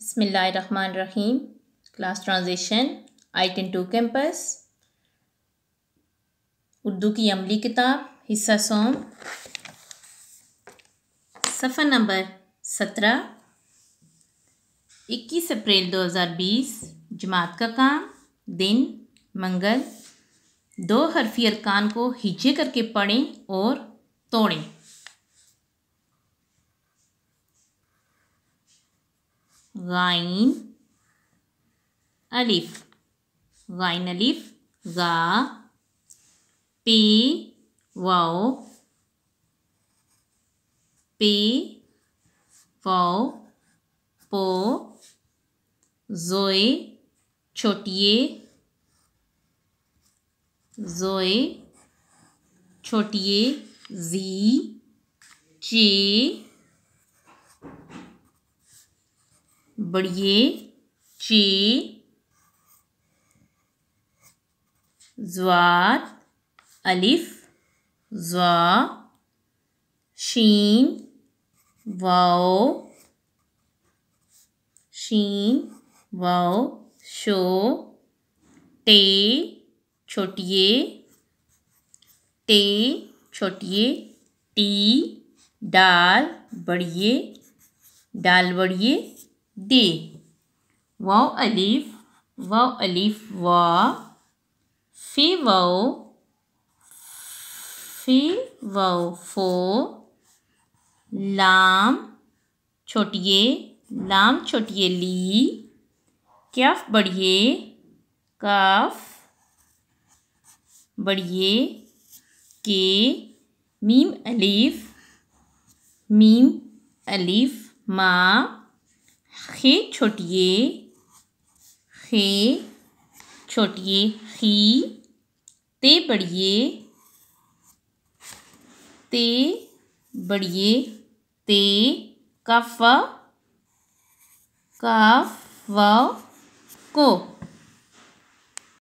बिस्मिल्लाहिर्रहमानिर्रहीम। Class transition I-10 campus Urdu की अमली किताब हिस्सा सोम सफ़ा नंबर 17 21 अप्रैल 2020 जमात का काम दिन मंगल। 2 हरफी अरकान को हिज्जे करके पढ़ें और तोड़ें। गाइन अलिफ, गाइन अलिफ गा, पे वाओ, पे वाओ पो, जोए छोटिए, जोए छोटिए जी, चे बड़िए, चे ज़्वाद अलिफ ज़्वा, शीन वाओ, शीन वाओ शो, टे छोटिए, टे छोटिए टी, डाल बड़िए, डाल बड़िए दे, वाओ अलिफ वा, फे वाओ फो, लाम छोटिए ली, कैफ बड़िए काफ बड़िए के, मीम अलिफ माँ, खे छोटिए खी, ते बड़िए ते, काफ वाव को।